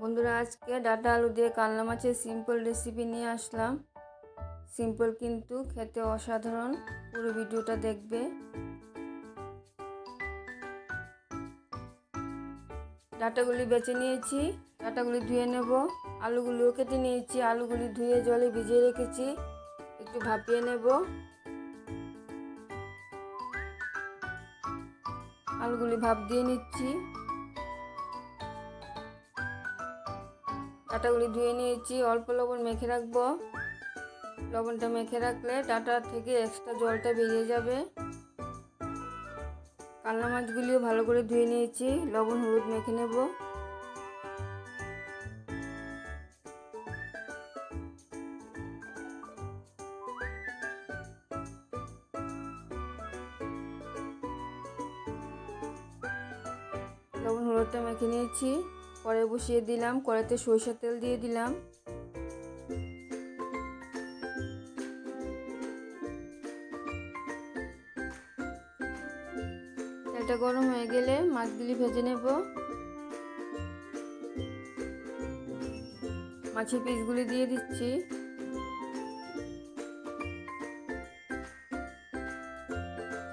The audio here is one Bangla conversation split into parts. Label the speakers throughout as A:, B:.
A: বন্ধুরা, আজকে ডাঁটা আলু দিয়ে কালনা মাছের সিম্পল রেসিপি নিয়ে আসলাম। সিম্পল কিন্তু খেতে অসাধারণ। পুরো ভিডিওটা দেখবে। ডাঁটাগুলি বেছে নিয়েছি, ডাঁটাগুলি ধুয়ে নেব। আলুগুলিও কেটে নিয়েছি, আলুগুলি ধুয়ে জলে ভিজিয়ে রেখেছি, একটু ভাপিয়ে নেব। আলুগুলি ভাপ দিয়ে নিচ্ছি। ডাঁটাগুলি ধুয়ে নিয়েছি, অল্প লবণ মেখে রাখবো। লবণটা মেখে রাখলে ডাঁটা থেকে এক্সট্রা জলটা বেরিয়ে যাবে। কালনা মাছগুলিও ভালো করে ধুয়ে নিয়েছি, লবণ হলুদ মেখে নেব। লবণ হলুদটা মেখে নিয়েছি, কড়াই বসিয়ে দিলাম। কড়াইতে সরিষার তেল দিয়ে দিলাম। তেলটা গরম হয়ে গেলে মাছগুলি ভেজে নেব। মাছের পিসগুলি দিয়ে দিচ্ছি।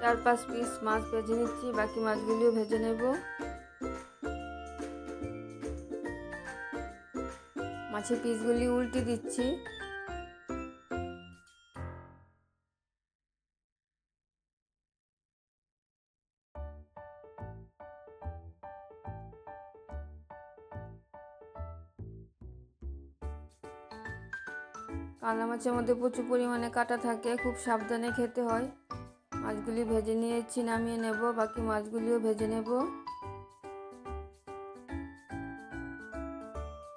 A: চার পাঁচ পিস মাছ ভেজে নিচ্ছি, বাকি মাছগুলিও ভেজে নেব। মাছের পিসগুলি উল্টে দিচ্ছি। কালনা মাছের মধ্যে প্রচুর পরিমাণে কাঁটা থাকে, খুব সাবধানে খেতে হয়। মাছগুলি ভেজে নিয়েছি, নামিয়ে নেব। বাকি মাছগুলিও ভেজে নেব।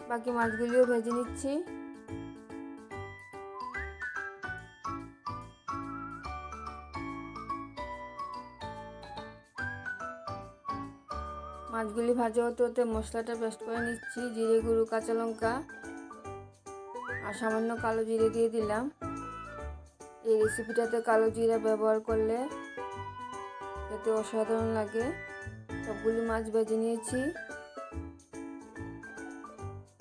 A: বাকি মাছগুলিও ভেজে নিচ্ছি। মাছগুলি ভাজা হতে হতে মশলাটা পেস্ট করে নিচ্ছি। জিরে গুঁড়ো, কাঁচা লঙ্কা আর সামান্য কালো জিরে দিয়ে দিলাম। এই রেসিপিটাতে কালো জিরা ব্যবহার করলে খেতে অসাধারণ লাগে। সবগুলি মাছ ভেজে নিয়েছি।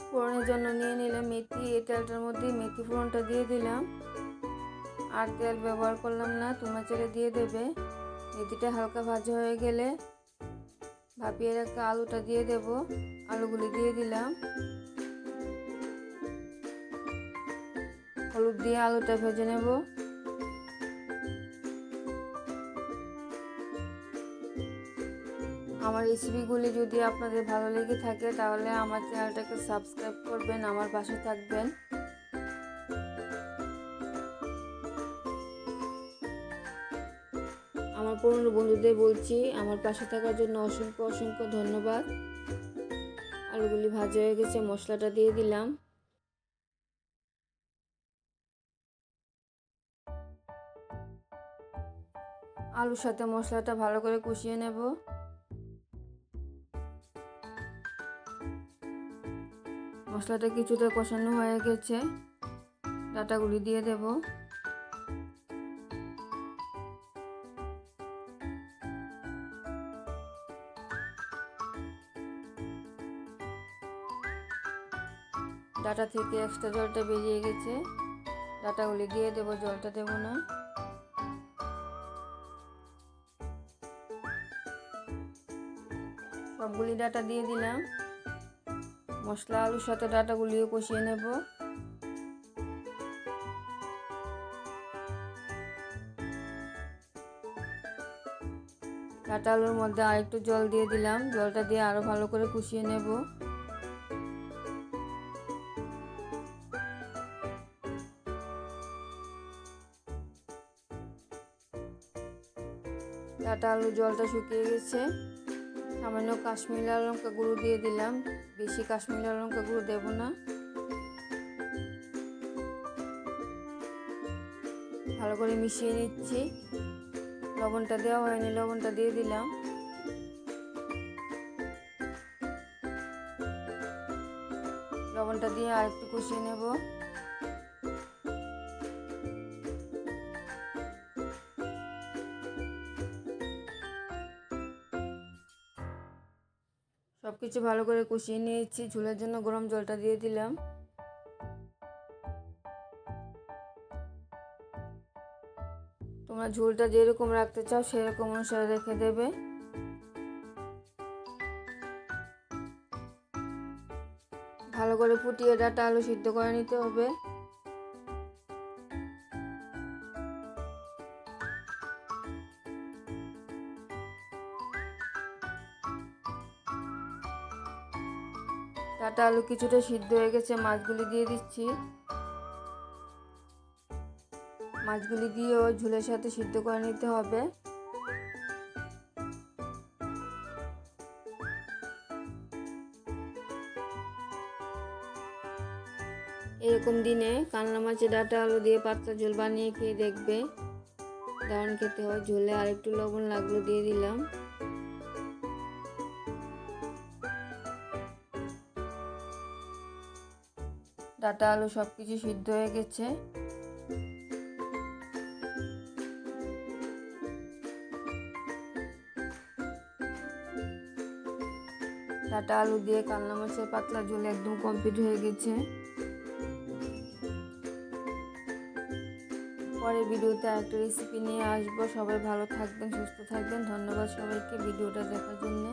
A: ফোড়নের জন্য নিয়ে নিলাম মেথি। এই তেলটার মধ্যে মেথি ফোড়নটা দিয়ে দিলাম। আর তেল ব্যবহার করলাম না, তোমরা চাইলে দিয়ে দেবে। মেথিটা হালকা ভাজা হয়ে গেলে ভাপিয়ে রাখা আলুটা দিয়ে দেব। আলুগুলি দিয়ে দিলাম। হলুদ দিয়ে আলুটা ভেজে নেব। আমার রেসিপিগুলি যদি আপনাদের ভালো লেগে থাকে তাহলে আমার চ্যানেলটাকে সাবস্ক্রাইব করবেন, আমার পাশে থাকবেন। আমার পুরনো বন্ধুদের বলছি, আমার পাশে থাকার জন্য অসংখ্য অসংখ্য ধন্যবাদ। আলুগুলি ভাজা হয়ে গেছে, মশলাটা দিয়ে দিলাম। আলুর সাথে মশলাটা ভালো করে কষিয়ে নেব। মশলাটা কিছুটা কষানো হয়ে গেছে, ডাঁটাগুলি দিয়ে দেব। ডাঁটা থেকে এক্সট্রা জলটা বেরিয়ে গেছে, ডাঁটাগুলি দিয়ে দেব, জলটা দেব না। সবগুলি ডাঁটা দিয়ে দিলাম। মশলা আলুর সাথে ডাঁটাগুলিও কষিয়ে নেব। ডাঁটা আলুর মধ্যে আরেকটু জল দিয়ে দিলাম। জলটা দিয়ে আরো ভালো করে কষিয়ে নেব। ডাঁটা আলুর জলটা শুকিয়ে গেছে। সামান্য কাশ্মীরি লাল লঙ্কা গুঁড়ো দিয়ে দিলাম। বেশি কাশ্মীরি লাল লঙ্কা গুঁড়ো দেব না। ভালো করে মিশিয়ে নিচ্ছি। লবণটা দেওয়া হয়নি, লবণটা দিয়ে দিলাম। লবণটা দিয়ে আরেকটু কষিয়ে নেব। সব কিছু ভালো করে কষিয়ে নিয়েছি। ঝোলের জন্য গরম জলটা দিয়ে দিলাম। তোমরা ঝোলটা যেরকম রাখতে চাও সেরকম অনুসারে রেখে দেবে। ভালো করে ফুটিয়ে ডাঁটা আলু সিদ্ধ করে নিতে হবে। ডাঁটা আলু কিছুটা সিদ্ধ হয়ে গেছে, মাছগুলি দিয়ে দিচ্ছি। মাছগুলি দিয়েও ঝোলের সাথে সিদ্ধ করে নিতে হবে। এরকম দিনে কাতলা মাছের ডাঁটা আলু দিয়ে পাতলা ঝোল বানিয়ে খেয়ে দেখবে, দারুণ খেতে হয়। ঝোলে আর একটু লবণ লাগলো দিয়ে দিলাম। ডাঁটা আলু সব কিছু সিদ্ধ হয়ে গেছে। ডাঁটা আলু দিয়ে কাতলা মাছের পাতলা ঝোল একদম কমপ্লিট হয়ে গেছে। পরের ভিডিওতে আরেকটা রেসিপি নিয়ে আসবো। সবাই ভালো থাকবেন, সুস্থ থাকবেন। ধন্যবাদ সবাইকে ভিডিওটা দেখার জন্য।